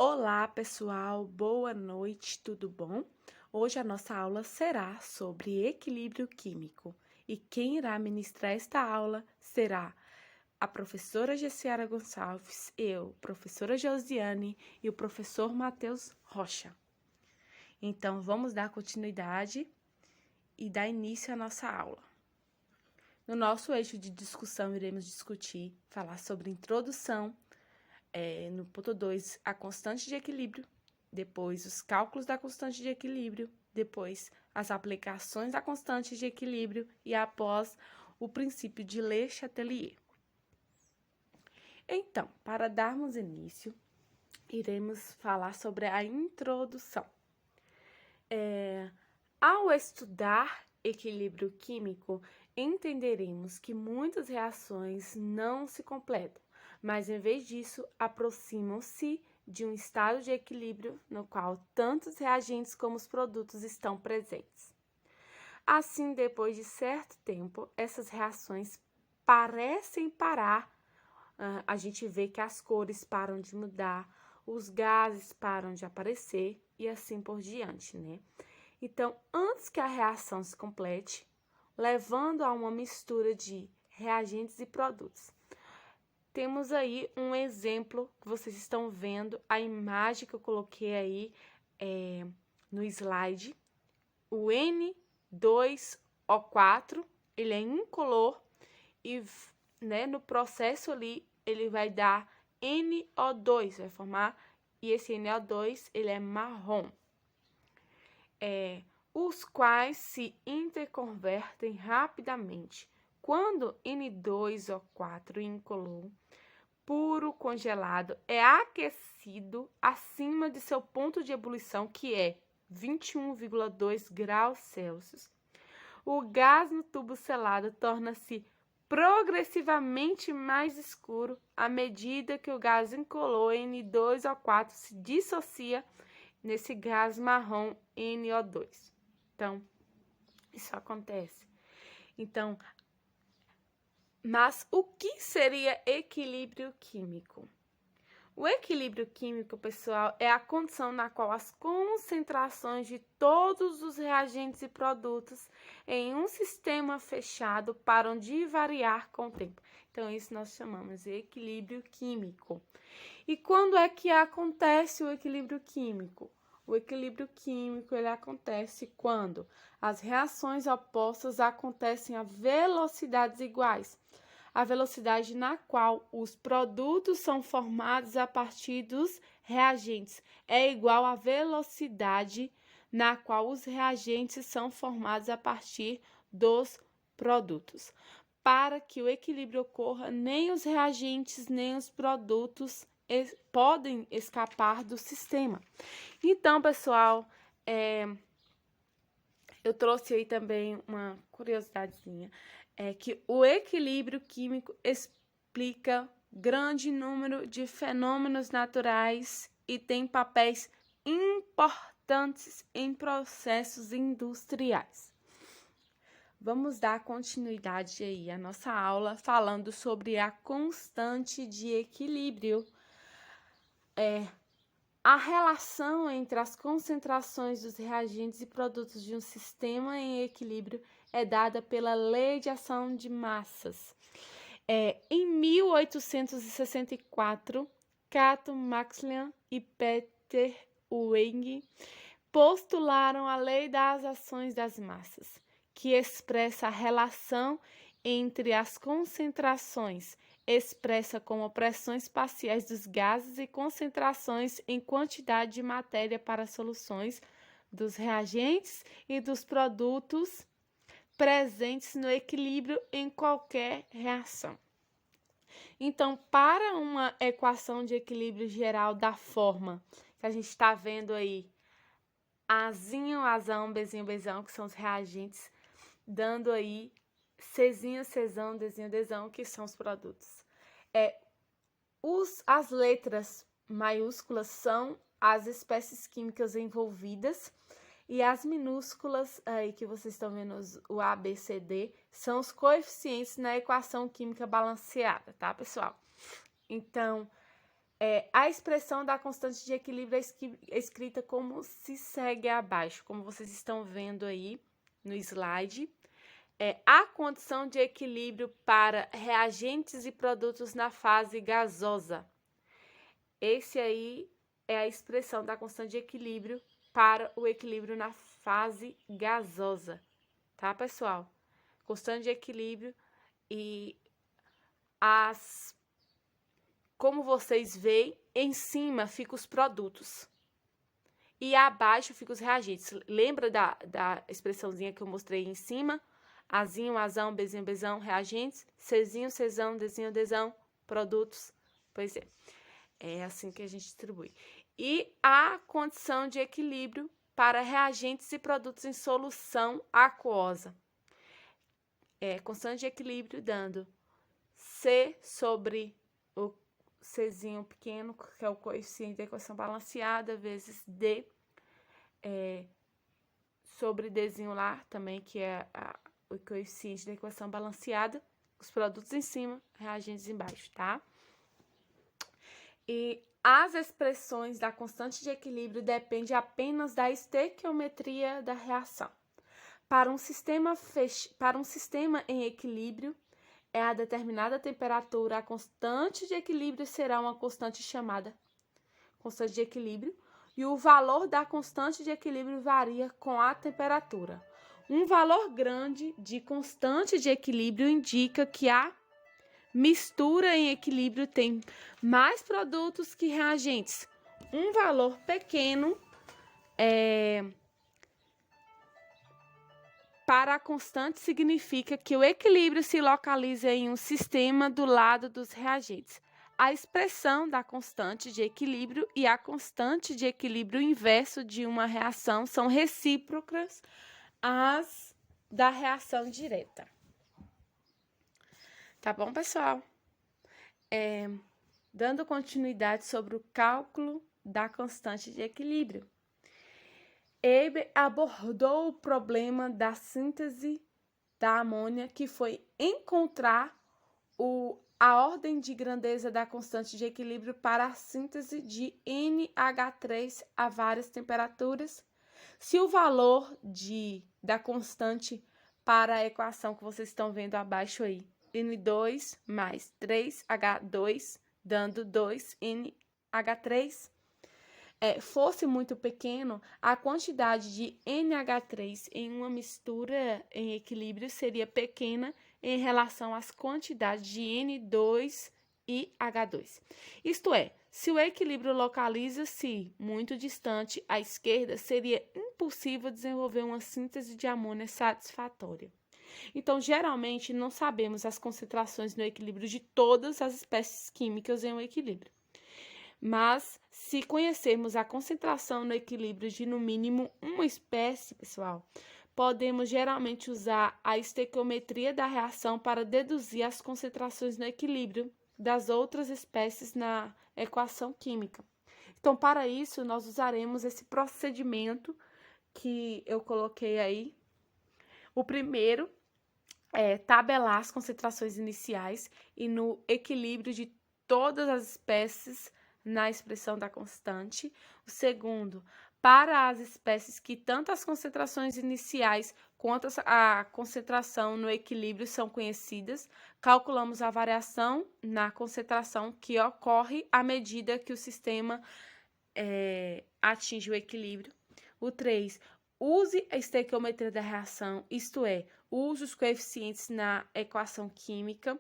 Olá, pessoal, boa noite, tudo bom? Hoje a nossa aula será sobre equilíbrio químico e quem irá ministrar esta aula será a professora Gessiara Gonçalves, eu, professora Josiane e o professor Matheus Rocha. Então, vamos dar continuidade e dar início à nossa aula. No nosso eixo de discussão, iremos falar sobre introdução, no ponto 2, a constante de equilíbrio, depois os cálculos da constante de equilíbrio, depois as aplicações da constante de equilíbrio e após o princípio de Le Chatelier. Então, para darmos início, iremos falar sobre a introdução. Ao estudar equilíbrio químico, entenderemos que muitas reações não se completam, mas em vez disso, aproximam-se de um estado de equilíbrio no qual tanto os reagentes como os produtos estão presentes. Assim, depois de certo tempo, essas reações parecem parar. A gente vê que as cores param de mudar, os gases param de aparecer e assim por diante, né? Então, antes que a reação se complete, levando a uma mistura de reagentes e produtos. Temos aí um exemplo que vocês estão vendo, a imagem que eu coloquei aí no slide. O N2O4, ele é incolor e, né, no processo ali, ele vai dar NO2, vai formar, e esse NO2, ele é marrom. Os quais se interconvertem rapidamente. Quando N2O4 incolor puro congelado é aquecido acima de seu ponto de ebulição, que é 21,2 graus Celsius, o gás no tubo selado torna-se progressivamente mais escuro à medida que o gás incolor N2O4 se dissocia nesse gás marrom NO2. Então, isso acontece. Então, mas o que seria equilíbrio químico? O equilíbrio químico, pessoal, é a condição na qual as concentrações de todos os reagentes e produtos em um sistema fechado param de variar com o tempo. Então, isso nós chamamos de equilíbrio químico. E quando é que acontece o equilíbrio químico? O equilíbrio químico ele acontece quando as reações opostas acontecem a velocidades iguais. A velocidade na qual os produtos são formados a partir dos reagentes é igual à velocidade na qual os reagentes são formados a partir dos produtos. Para que o equilíbrio ocorra, nem os reagentes nem os produtos podem escapar do sistema. Então, pessoal, eu trouxe aí também uma curiosidadezinha, que o equilíbrio químico explica grande número de fenômenos naturais e tem papéis importantes em processos industriais. Vamos dar continuidade aí à nossa aula falando sobre a constante de equilíbrio. A relação entre as concentrações dos reagentes e produtos de um sistema em equilíbrio é dada pela Lei de Ação de Massas. Em 1864, Cato Maxwell e Peter Weng postularam a Lei das Ações das Massas, que expressa a relação entre as concentrações expressa como pressões parciais dos gases e concentrações em quantidade de matéria para soluções dos reagentes e dos produtos presentes no equilíbrio em qualquer reação. Então, para uma equação de equilíbrio geral da forma que a gente está vendo aí, Azinho, Azão, Bzinho, Bzão, que são os reagentes, dando aí Czinho, Czão, Dzinho, Dzão, que são os produtos. As letras maiúsculas são as espécies químicas envolvidas e as minúsculas aí que vocês estão vendo, o A, B, C, D, são os coeficientes na equação química balanceada, tá, pessoal? Então, A expressão da constante de equilíbrio é escrita como se segue abaixo, como vocês estão vendo aí no slide. A condição de equilíbrio para reagentes e produtos na fase gasosa. Esse aí é a expressão da constante de equilíbrio para o equilíbrio na fase gasosa, tá, pessoal? Constante de equilíbrio e como vocês veem, em cima ficam os produtos e abaixo ficam os reagentes. Lembra da expressãozinha que eu mostrei em cima? Azinho, azão, bezinho, bezão, reagentes, Czinho, Czão, Dzinho, Dzão, produtos. Pois é assim que a gente distribui. E a condição de equilíbrio para reagentes e produtos em solução aquosa. Constante de equilíbrio dando C sobre o Czinho pequeno, que é o coeficiente da equação balanceada, vezes D sobre Dzinho lá também, que é o coeficiente da equação balanceada, os produtos em cima, reagentes embaixo, tá? E as expressões da constante de equilíbrio dependem apenas da estequiometria da reação. Para um sistema em equilíbrio, a determinada temperatura, a constante de equilíbrio será uma constante chamada constante de equilíbrio, e o valor da constante de equilíbrio varia com a temperatura. Um valor grande de constante de equilíbrio indica que a mistura em equilíbrio tem mais produtos que reagentes. Um valor pequeno para a constante significa que o equilíbrio se localiza em um sistema do lado dos reagentes. A expressão da constante de equilíbrio e a constante de equilíbrio inverso de uma reação são recíprocas às da reação direta. Tá bom, pessoal? Dando continuidade sobre o cálculo da constante de equilíbrio. Haber abordou o problema da síntese da amônia, que foi encontrar a ordem de grandeza da constante de equilíbrio para a síntese de NH3 a várias temperaturas. Se o valor da constante para a equação que vocês estão vendo abaixo aí, N2 mais 3H2, dando 2NH3, fosse muito pequeno, a quantidade de NH3 em uma mistura em equilíbrio seria pequena em relação às quantidades de N2 e H2. Isto é, se o equilíbrio localiza-se muito distante à esquerda, seria impossível desenvolver uma síntese de amônia satisfatória. Então, geralmente, não sabemos as concentrações no equilíbrio de todas as espécies químicas em um equilíbrio. Mas, se conhecermos a concentração no equilíbrio de, no mínimo, uma espécie, pessoal, podemos geralmente usar a estequiometria da reação para deduzir as concentrações no equilíbrio das outras espécies na equação química. Então, para isso, nós usaremos esse procedimento que eu coloquei aí. O primeiro é tabelar as concentrações iniciais e no equilíbrio de todas as espécies na expressão da constante. O segundo, para as espécies que tanto as concentrações iniciais quanto a concentração no equilíbrio são conhecidas, calculamos a variação na concentração que ocorre à medida que o sistema atinge o equilíbrio. O 3, use a estequiometria da reação, isto é, use os coeficientes na equação química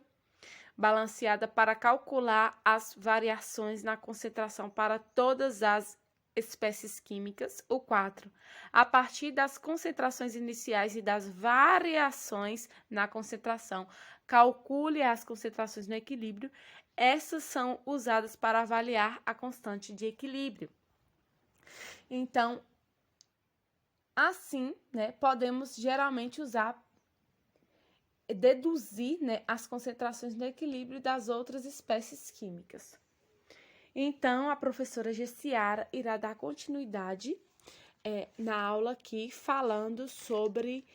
balanceada para calcular as variações na concentração para todas as espécies químicas. O 4, a partir das concentrações iniciais e das variações na concentração, calcule as concentrações no equilíbrio. Essas são usadas para avaliar a constante de equilíbrio. Então, assim, podemos geralmente deduzir as concentrações no equilíbrio das outras espécies químicas. Então, a professora Gessiara irá dar continuidade na aula aqui, falando sobre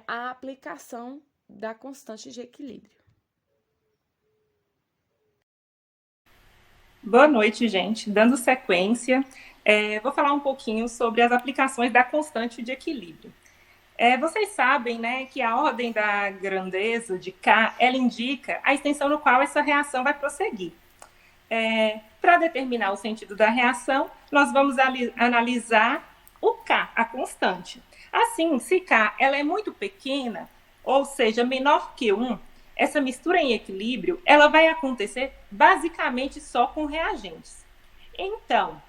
a aplicação da constante de equilíbrio. Boa noite, gente. Dando sequência, vou falar um pouquinho sobre as aplicações da constante de equilíbrio. Vocês sabem, né, que a ordem da grandeza de K, ela indica a extensão no qual essa reação vai prosseguir. Para determinar o sentido da reação, nós vamos analisar o K, a constante. Assim, se K ela é muito pequena, ou seja, menor que 1, essa mistura em equilíbrio ela vai acontecer basicamente só com reagentes. Então,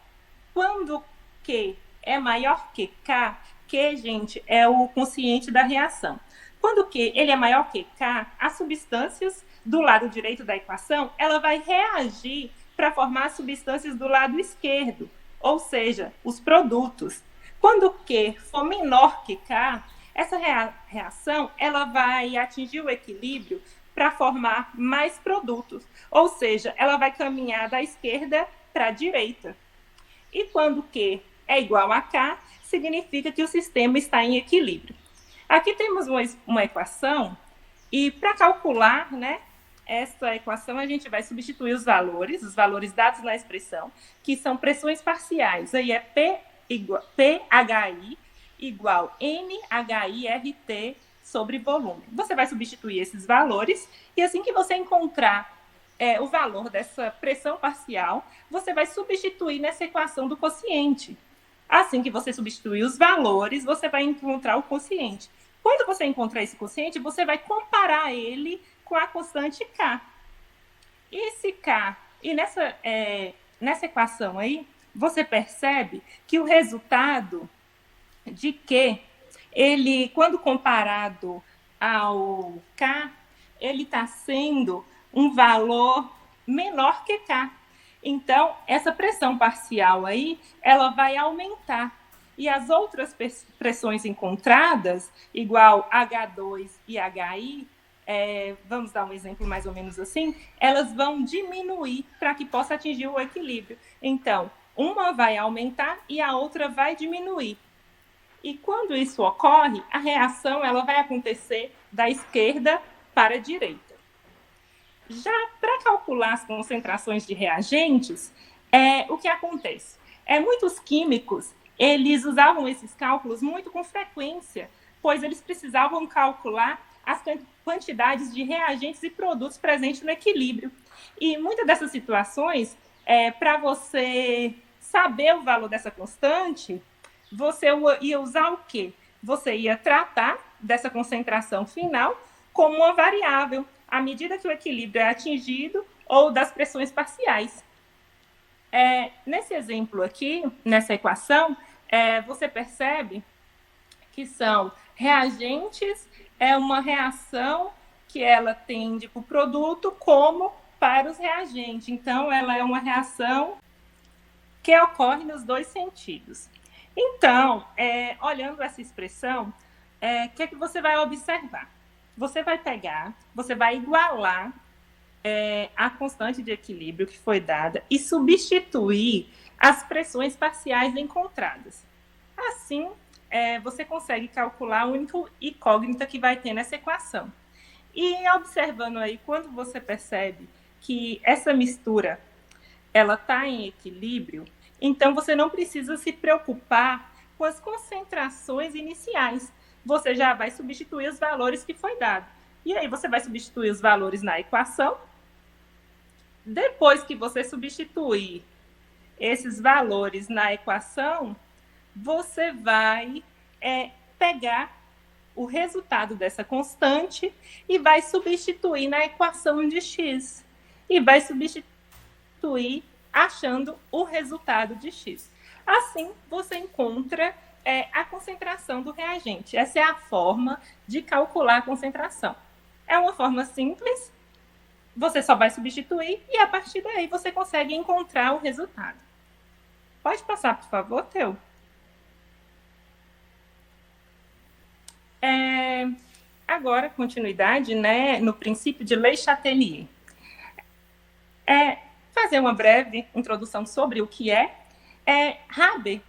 quando Q é maior que K, Q, gente, é o quociente da reação. Quando Q ele é maior que K, as substâncias do lado direito da equação, ela vai reagir para formar as substâncias do lado esquerdo, ou seja, os produtos. Quando Q for menor que K, essa reação ela vai atingir o equilíbrio para formar mais produtos, ou seja, ela vai caminhar da esquerda para a direita. E quando Q é igual a K, significa que o sistema está em equilíbrio. Aqui temos uma equação e para calcular, né, essa equação a gente vai substituir os valores dados na expressão, que são pressões parciais. Aí é PHI igual NHIRT sobre volume. Você vai substituir esses valores e assim que você encontrar o valor dessa pressão parcial, você vai substituir nessa equação do quociente. Assim que você substituir os valores, você vai encontrar o quociente. Quando você encontrar esse quociente, você vai comparar ele com a constante K. E esse K, e nessa equação aí, você percebe que o resultado de Q, ele, quando comparado ao K, ele está sendo um valor menor que K. Então, essa pressão parcial aí, ela vai aumentar. E as outras pressões encontradas, igual H2 e HI, vamos dar um exemplo mais ou menos assim, elas vão diminuir para que possa atingir o equilíbrio. Então, uma vai aumentar e a outra vai diminuir. E quando isso ocorre, a reação ela vai acontecer da esquerda para a direita. Já para calcular as concentrações de reagentes, o que acontece? Muitos químicos eles usavam esses cálculos muito com frequência, pois eles precisavam calcular as quantidades de reagentes e produtos presentes no equilíbrio. E muitas dessas situações, para você saber o valor dessa constante, você ia usar o quê? Você ia tratar dessa concentração final como uma variável, à medida que o equilíbrio é atingido ou das pressões parciais. Nesse exemplo aqui, nessa equação, você percebe que são reagentes, uma reação que ela tende para o produto como para os reagentes. Então, ela é uma reação que ocorre nos dois sentidos. Então, olhando essa expressão, o que é que você vai observar? Você vai pegar, você vai igualar a constante de equilíbrio que foi dada e substituir as pressões parciais encontradas. Assim, você consegue calcular a única incógnita que vai ter nessa equação. E observando aí, quando você percebe que essa mistura ela está em equilíbrio, então você não precisa se preocupar com as concentrações iniciais. Você já vai substituir os valores que foi dado. E aí você vai substituir os valores na equação. Depois que você substituir esses valores na equação, você vai pegar o resultado dessa constante e vai substituir na equação de x. E vai substituir achando o resultado de x. Assim, você encontra a concentração do reagente. Essa é a forma de calcular a concentração. É uma forma simples, você só vai substituir e a partir daí você consegue encontrar o resultado. Pode passar, por favor, Theo? Agora, continuidade, né, no princípio de Le Chatelier. Fazer uma breve introdução sobre o que Haber,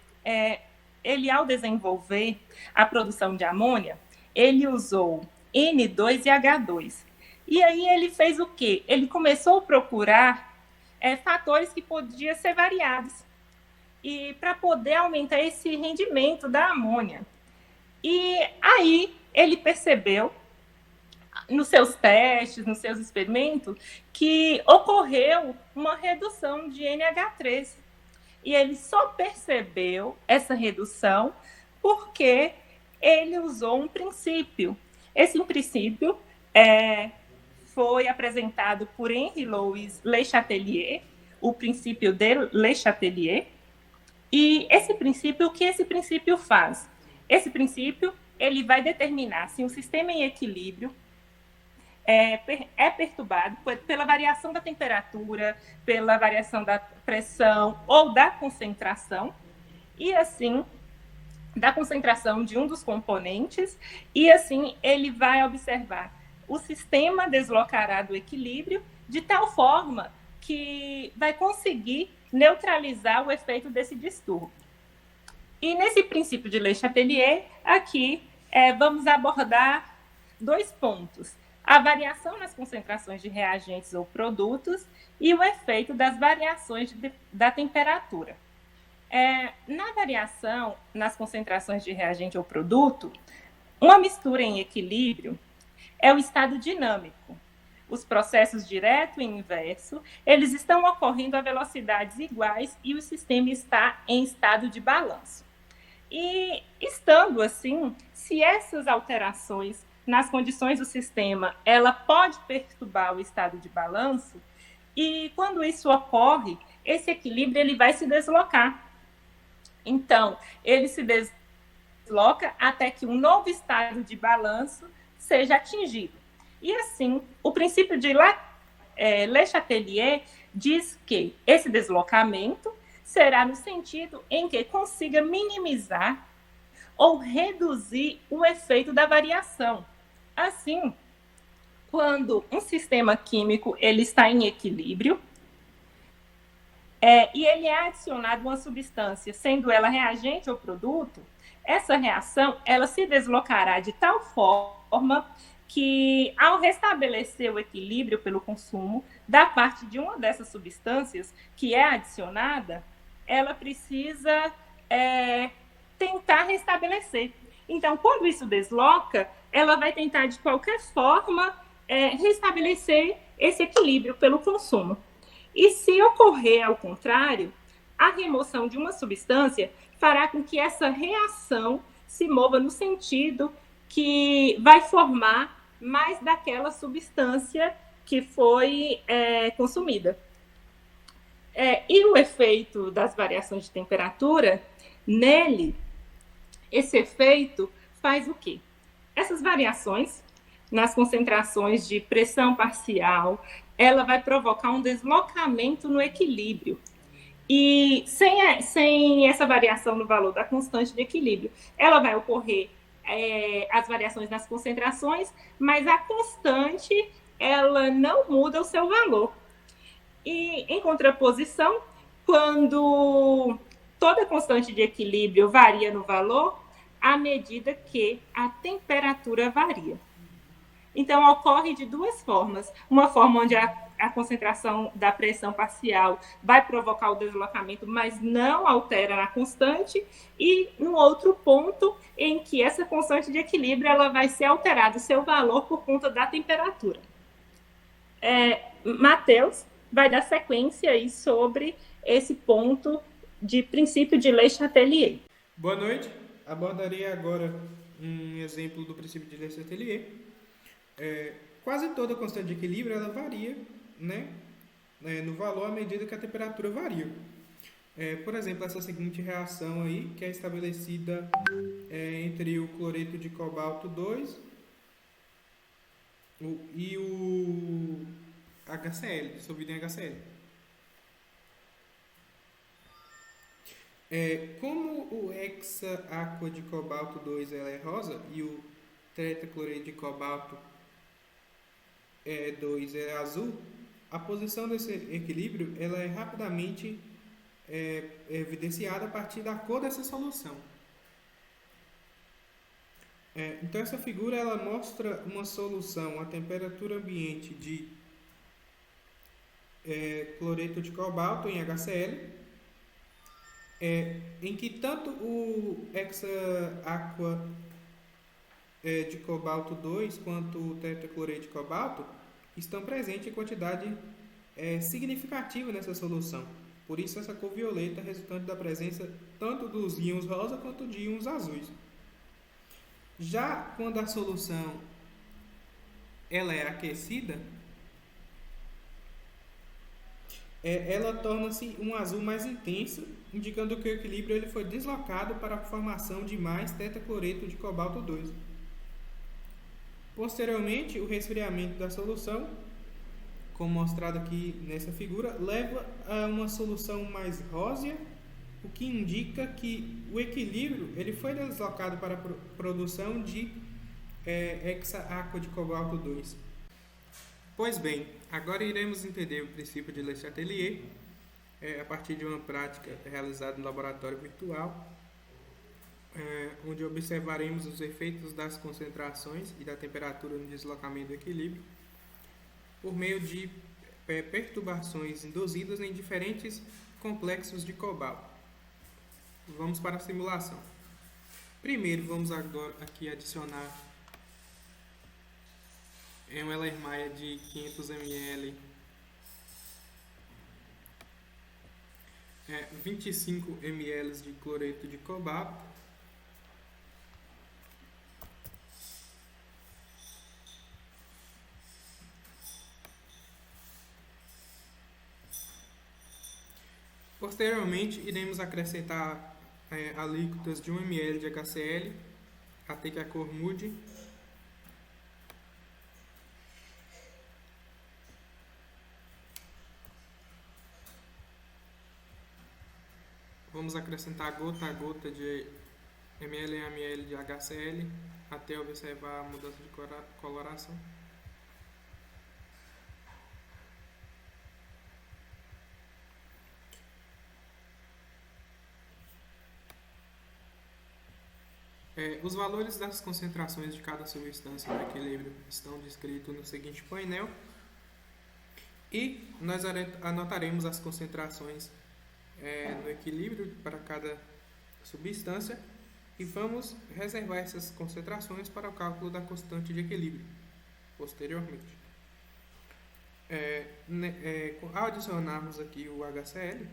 ele ao desenvolver a produção de amônia, ele usou N2 e H2. E aí ele fez o quê? Ele começou a procurar fatores que podiam ser variados e para poder aumentar esse rendimento da amônia. E aí ele percebeu, nos seus testes, nos seus experimentos, que ocorreu uma redução de NH13. E ele só percebeu essa redução porque ele usou um princípio. Esse princípio foi apresentado por Henri Louis Le Chatelier, o princípio de Le Chatelier. E esse princípio, o que esse princípio faz? Esse princípio ele vai determinar se um sistema em equilíbrio é perturbado pela variação da temperatura, pela variação da pressão ou da concentração, e assim, da concentração de um dos componentes, e assim ele vai observar o sistema deslocará do equilíbrio de tal forma que vai conseguir neutralizar o efeito desse distúrbio. E nesse princípio de Le Chatelier, aqui vamos abordar 2 pontos: a variação nas concentrações de reagentes ou produtos e o efeito das variações da temperatura. Na variação nas concentrações de reagente ou produto, uma mistura em equilíbrio é o estado dinâmico. Os processos direto e inverso, eles estão ocorrendo a velocidades iguais e o sistema está em estado de balanço. E estando assim, se essas alterações nas condições do sistema, ela pode perturbar o estado de balanço, e quando isso ocorre, esse equilíbrio ele vai se deslocar. Então, ele se desloca até que um novo estado de balanço seja atingido. E assim, o princípio de Le Chatelier diz que esse deslocamento será no sentido em que consiga minimizar ou reduzir o efeito da variação. Assim, quando um sistema químico ele está em equilíbrio e ele é adicionado uma substância, sendo ela reagente ou produto, essa reação ela se deslocará de tal forma que, ao restabelecer o equilíbrio pelo consumo da parte de uma dessas substâncias que é adicionada, ela precisa tentar restabelecer. Então, quando isso desloca, ela vai tentar, de qualquer forma, restabelecer esse equilíbrio pelo consumo. E se ocorrer ao contrário, a remoção de uma substância fará com que essa reação se mova no sentido que vai formar mais daquela substância que foi consumida. E o efeito das variações de temperatura, nele, esse efeito faz o quê? Essas variações nas concentrações de pressão parcial, ela vai provocar um deslocamento no equilíbrio. E sem essa variação no valor da constante de equilíbrio, ela vai ocorrer as variações nas concentrações, mas a constante ela não muda o seu valor. E, em contraposição, quando toda constante de equilíbrio varia no valor, à medida que a temperatura varia. Então, ocorre de 2 formas. Uma forma onde a concentração da pressão parcial vai provocar o deslocamento, mas não altera na constante, e no outro ponto em que essa constante de equilíbrio ela vai ser alterada o seu valor por conta da temperatura. Matheus vai dar sequência aí sobre esse ponto de princípio de Le Chatelier. Boa noite. Abordarei agora um exemplo do princípio de Le Chatelier. Quase toda constante de equilíbrio ela varia, né, no valor à medida que a temperatura varia. Por exemplo, essa seguinte reação aí, que é estabelecida entre o cloreto de cobalto 2 e o HCl, dissolvido em HCl. Como o hexa-aqua de cobalto 2 ela é rosa e o tetracloreto de cobalto 2 é azul, a posição desse equilíbrio ela é rapidamente evidenciada a partir da cor dessa solução. Então essa figura ela mostra uma solução a temperatura ambiente de cloreto de cobalto em HCl, em que tanto o hexa-aqua de cobalto 2 quanto o tetracloreto de cobalto estão presentes em quantidade significativa nessa solução. Por isso essa cor violeta resultante da presença tanto dos íons rosa quanto de íons azuis. Já quando a solução ela é aquecida, ela torna-se um azul mais intenso, indicando que o equilíbrio ele foi deslocado para a formação de mais tetracloreto de cobalto 2. Posteriormente, o resfriamento da solução, como mostrado aqui nessa figura, leva a uma solução mais rósea, o que indica que o equilíbrio ele foi deslocado para a produção de hexa-aqua de cobalto 2. Pois bem, agora iremos entender o princípio de Le Chatelier a partir de uma prática realizada no laboratório virtual, onde observaremos os efeitos das concentrações e da temperatura no deslocamento do equilíbrio por meio de perturbações induzidas em diferentes complexos de cobalto. Vamos para a simulação. Primeiro, vamos agora aqui adicionar uma Erlenmeyer de 500 ml 25 ml de cloreto de cobalto, posteriormente iremos acrescentar alíquotas de 1 ml de HCl até que a cor mude. Vamos acrescentar gota a gota de ml em ml de HCl até observar a mudança de coloração. Os valores das concentrações de cada substância no equilíbrio estão descritos no seguinte painel e nós anotaremos as concentrações no equilíbrio para cada substância e vamos reservar essas concentrações para o cálculo da constante de equilíbrio posteriormente. Ao adicionarmos aqui o HCl,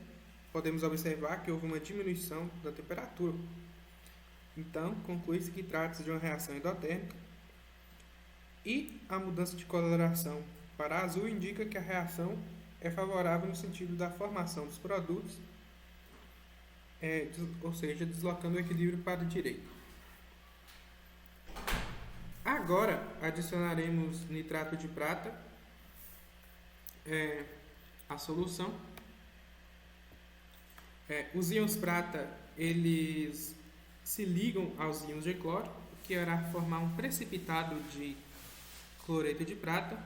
podemos observar que houve uma diminuição da temperatura. Então, conclui-se que trata-se de uma reação endotérmica e a mudança de coloração para azul indica que a reação é favorável no sentido da formação dos produtos, ou seja, deslocando o equilíbrio para a direita. Agora, adicionaremos nitrato de prata à solução. Os íons prata, eles se ligam aos íons de cloro, o que irá formar um precipitado de cloreto de prata.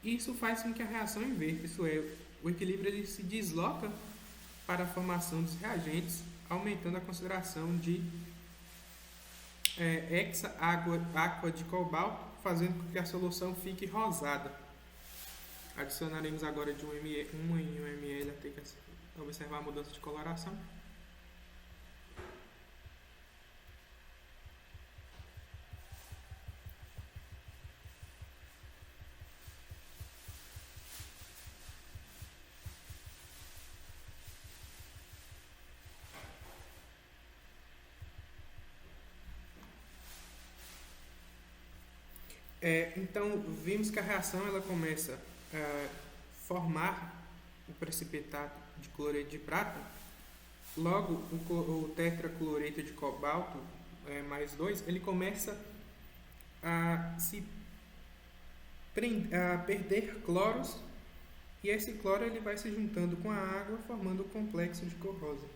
Isso faz com que a reação inverta, isso é, o equilíbrio ele se desloca para a formação dos reagentes, aumentando a concentração de hexa-aqua de cobalto, fazendo com que a solução fique rosada. Adicionaremos agora de 1 em 1 ml até que observar a mudança de coloração. Então, vimos que a reação ela começa a formar o precipitado de cloreto de prata. Logo, o tetracloreto de cobalto mais 2, ele começa a perder cloros, e esse cloro ele vai se juntando com a água, formando o complexo de cor rosa.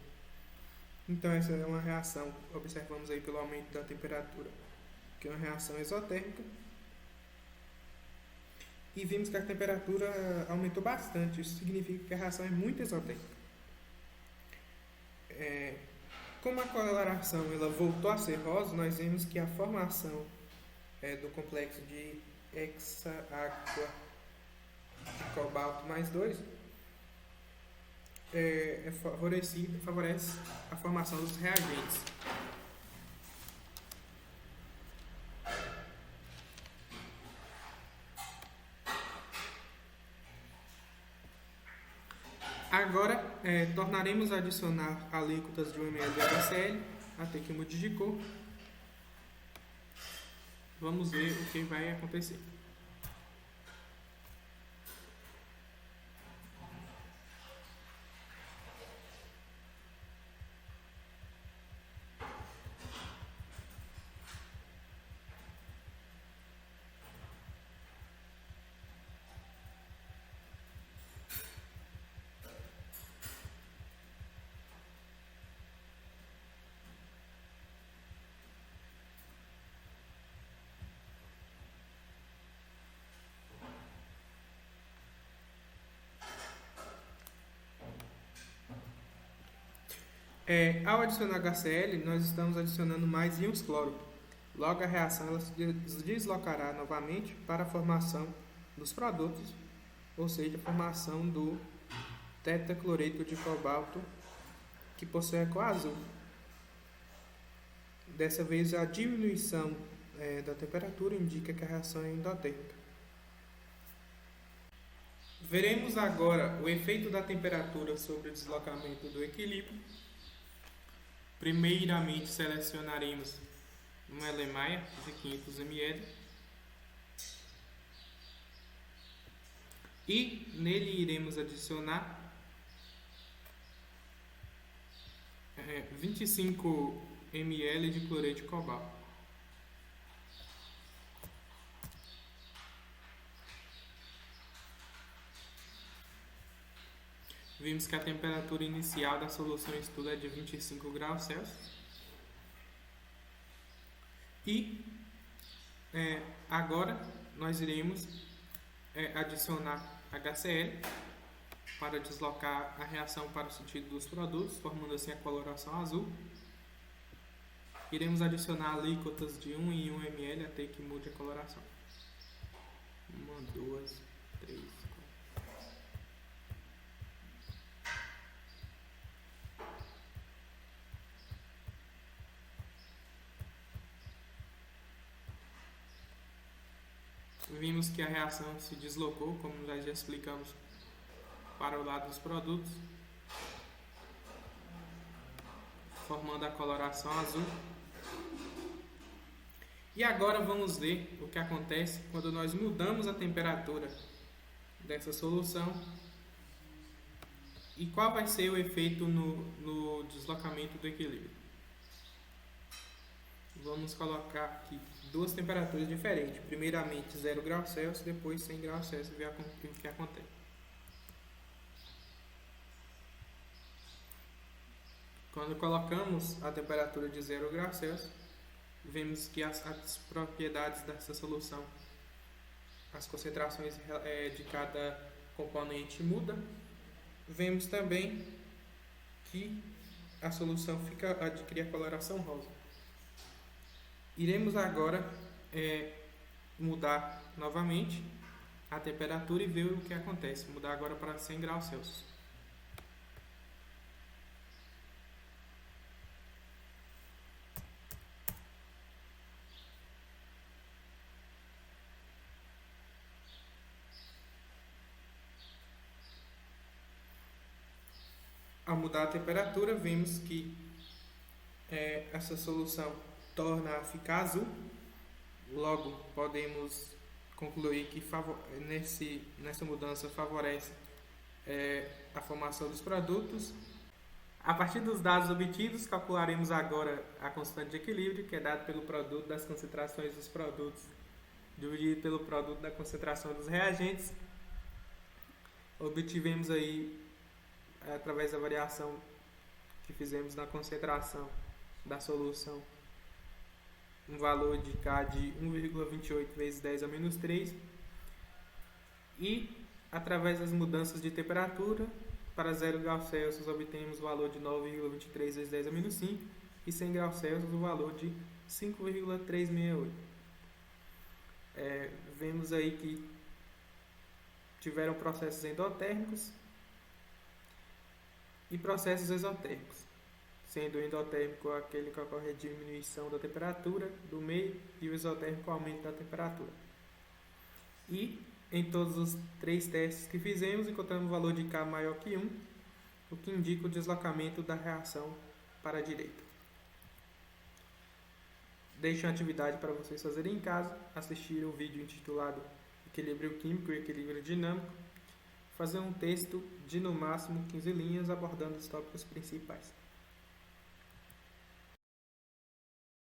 Então, essa é uma reação, observamos aí pelo aumento da temperatura, que é uma reação exotérmica. E vimos que a temperatura aumentou bastante. Isso significa que a reação é muito exotérmica. Como a coloração ela voltou a ser rosa, nós vemos que a formação do complexo de hexa-aqua de cobalto mais 2 favorece a formação dos reagentes. Agora, tornaremos a adicionar alíquotas de 1 ml de HCl até que modificou. Vamos ver o que vai acontecer. Ao adicionar HCl, nós estamos adicionando mais íons cloro. Logo, a reação ela se deslocará novamente para a formação dos produtos, ou seja, a formação do tetacloreto de cobalto, que possui a cor azul. Dessa vez, a diminuição da temperatura indica que a reação é endotérmica. Veremos agora o efeito da temperatura sobre o deslocamento do equilíbrio. Primeiramente, selecionaremos um Erlenmeyer de 500 ml e nele iremos adicionar 25 ml de cloreto de cobalto. Vimos que a temperatura inicial da solução em estudo é de 25 graus Celsius. E agora nós iremos adicionar HCl para deslocar a reação para o sentido dos produtos, formando assim a coloração azul. Iremos adicionar alíquotas de 1 em 1 ml até que mude a coloração. 1, 2, 3, 4. Vimos que a reação se deslocou, como nós já explicamos, para o lado dos produtos, formando a coloração azul. E agora vamos ver o que acontece quando nós mudamos a temperatura dessa solução e qual vai ser o efeito no deslocamento do equilíbrio. Vamos colocar aqui duas temperaturas diferentes. Primeiramente 0 graus Celsius, depois 100 graus Celsius, e ver o que acontece. Quando colocamos a temperatura de 0 graus Celsius, vemos que as propriedades dessa solução, as concentrações de cada componente mudam. Vemos também que a solução adquire a coloração rosa. Iremos agora mudar novamente a temperatura e ver o que acontece. Mudar agora para 100 graus Celsius. Ao mudar a temperatura, vemos que essa solução torna a ficar azul. Logo, podemos concluir que nessa mudança favorece a formação dos produtos. A partir dos dados obtidos, calcularemos agora a constante de equilíbrio, que é dado pelo produto das concentrações dos produtos dividido pelo produto da concentração dos reagentes. Obtivemos aí, através da variação que fizemos na concentração da solução, um valor de K de 1,28 vezes 10 a menos 3, e através das mudanças de temperatura, para 0 graus Celsius obtemos o valor de 9,23 vezes 10 a menos 5, e 100 graus Celsius o valor de 5,368. Vemos aí que tiveram processos endotérmicos e processos exotérmicos, sendo o endotérmico aquele que ocorre a diminuição da temperatura do meio e o exotérmico o aumento da temperatura. E em todos os 3 testes que fizemos, encontramos um valor de K maior que 1, o que indica o deslocamento da reação para a direita. Deixo uma atividade para vocês fazerem em casa, assistir um vídeo intitulado Equilíbrio Químico e Equilíbrio Dinâmico, fazer um texto de no máximo 15 linhas abordando os tópicos principais.